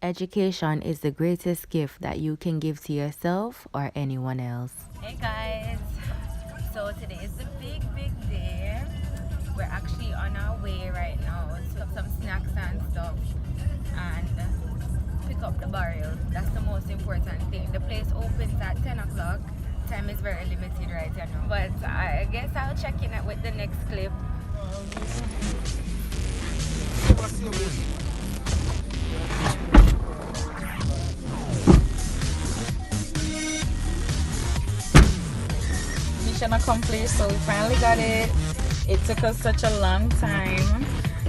Education is the greatest gift that you can give to yourself or anyone else. Hey guys, so today is the big day. We're actually on our way right now to have some snacks and stuff and pick up the barrel. That's the most important thing. The place opens at 10 o'clock. Time is very limited right now. But I guess I'll check in with the next clip. Mission accomplished, so we finally got it. It took us such a long time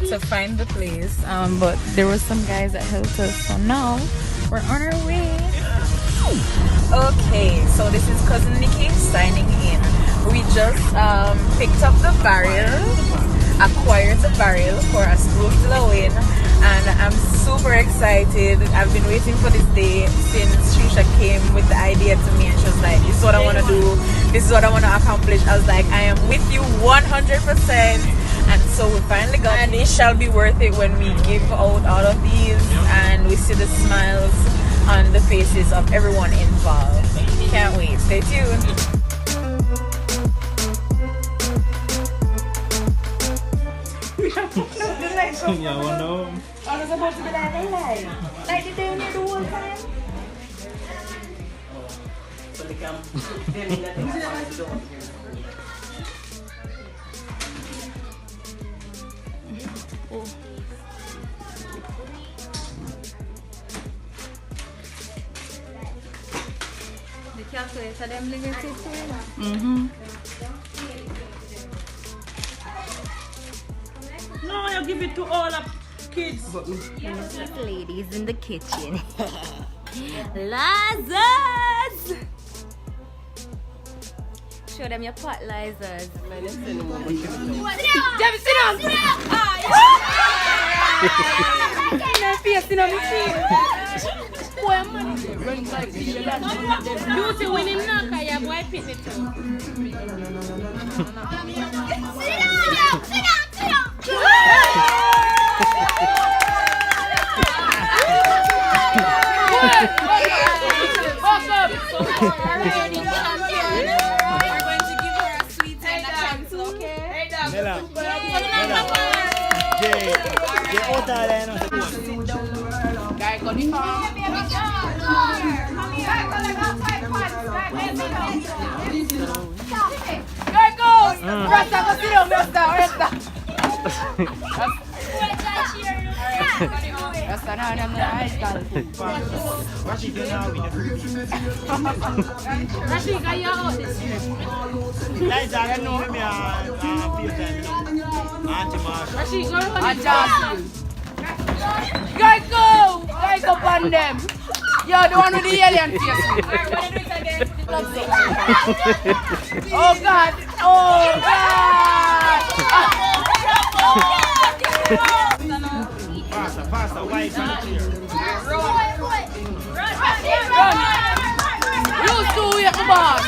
to find the place, but there were some guys that helped us, so now we're on our way. Okay, so this is Cousin Nikki signing in. We just picked up the barrel, acquired the barrel for a Xuxa.L.Williams, and I'm super excited. I've been waiting for this day since Xuxa came with the idea to me, and she was like, this is what I want to do, this is what I want to accomplish. I was like, I am with you 100%. And so we finally got it. And it shall be worth it when we give out all of these and we see the smiles on the faces of everyone involved. Can't wait. Stay tuned. Yeah, well, no. I was supposed to be like the day when you do one time. The calculator, them limited to No, you give it to all the kids. ladies in the kitchen. Lazarus! Show them your pot, Lazarus. Lucy winning knock, I have white pit it too. Go on them. Yo, the one with the alien face. Oh God! Oh God! Faster, white on the chair. You two, you come on.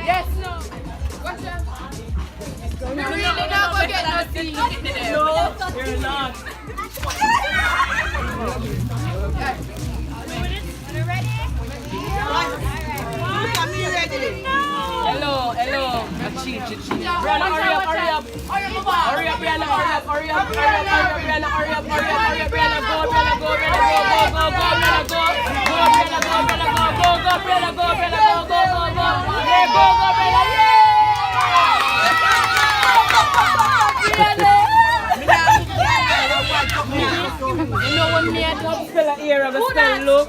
Yes, no. Watch out. You really not gonna get no seat. No, you're not. You ready? Hello. Cheat. Brianna, hurry up. Hurry up, Brianna, hurry up. Brianna, You know when me and top spell here, I spell look.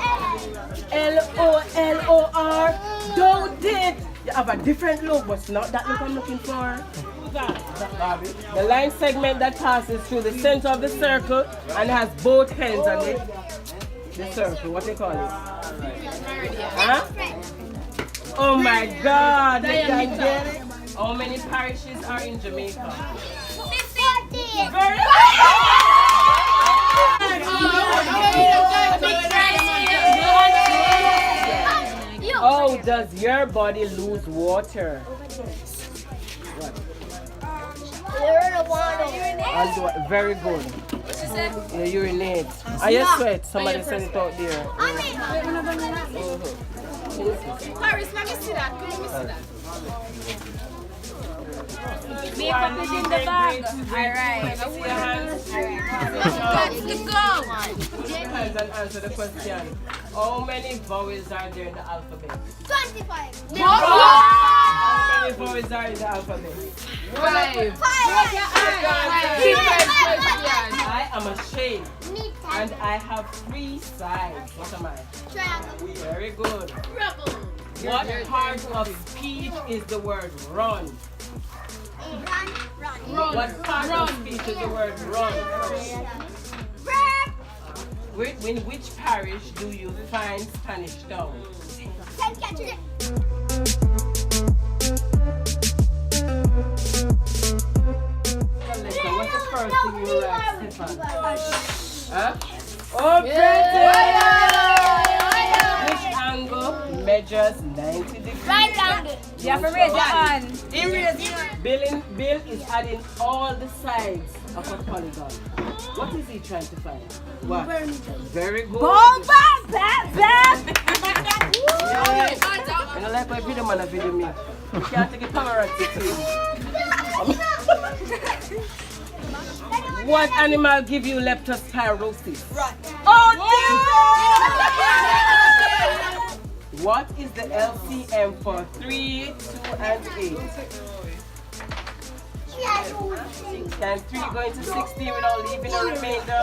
L-O-L-O-R. Don't it. You have a different look, but it's not that look I'm looking for. Who's that? The line segment that passes through the center of the circle and has both ends on it. The circle, what do you call it? Huh? Oh my God! You can get it? How many parishes are in Jamaica? 50. Very Oh, does your body lose water? What? Very good. You urinate. You sweat. Somebody said it out there. Paris, let me see that. Let me see that. Makeup is in the bag. Alright. See your hands? Got to go. Hands and answer the question. How many vowels are there in the alphabet? 25. How many vowels are in the alphabet? 5. I am a shape. And I have 3 sides. What am I? Triangle. Very good. Rebel. What part of speech is the word run? Run. What part of speech is the word run? In which parish do you find Spanish Town? What's the first thing you write, Stefan? Huh? Oh, pretty! Which angle measures 90 degrees? Right angle. You have to raise your hand. Bill is adding all the sides of a polygon. What is he trying to find? What? Very good. You know, like my video man, video me. You can't take a camera to see. What animal give you leptospirosis? Oh, what is the LCM for 3, 2, and 8? Can 3 go into 16 without leaving a remainder?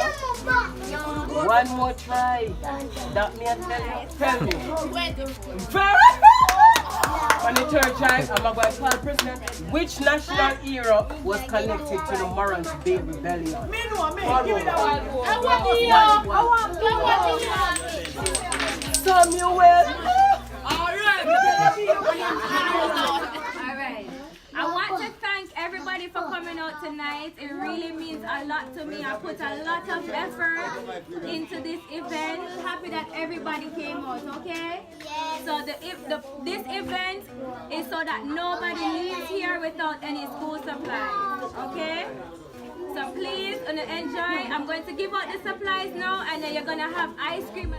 One more try. That me and tell me. Very good. On the third try, I'm going to call president. Which national hero was connected to the Morans Bay Rebellion? Samuel. Alright. I want to thank everybody for coming out tonight. It really means a lot to me. I put a lot of effort into this event. Happy that everybody came out, okay? So this event is so that nobody leaves here without any school supplies, okay? So please enjoy. I'm going to give out the supplies now, and then you're going to have ice cream.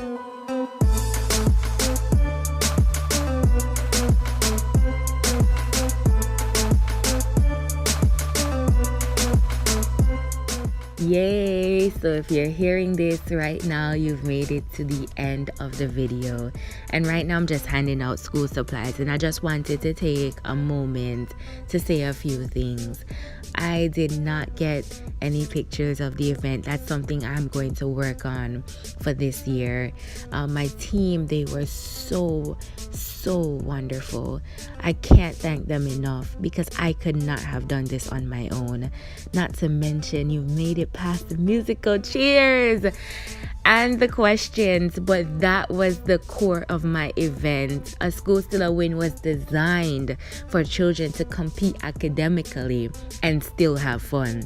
Yay! So if you're hearing this right now, you've made it to the end of the video. And right now I'm just handing out school supplies, and I just wanted to take a moment to say a few things. I did not get any pictures of the event. That's something I'm going to work on for this year. My team, they were so wonderful. I can't thank them enough because I could not have done this on my own. Not to mention, you've made it past the musical chairs and the questions, but that was the core of my event. A School Still a Win was designed for children to compete academically and still have fun.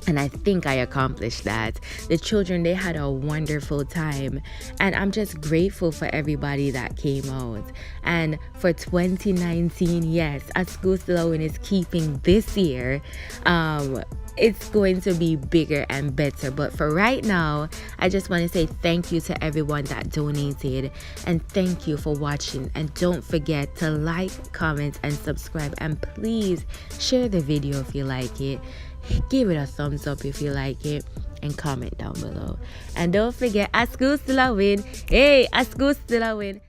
And I think I accomplished that. The children, they had a wonderful time. And I'm just grateful for everybody that came out. And for 2019, yes, A School Still a Win is keeping this year. It's going to be bigger and better. But for right now, I just want to say thank you to everyone that donated. And thank you for watching. And don't forget to like, comment, and subscribe. And please share the video if you like it. Give it a thumbs up if you like it, and comment down below. And don't forget, A School Still a Win. Hey, A School Still a Win.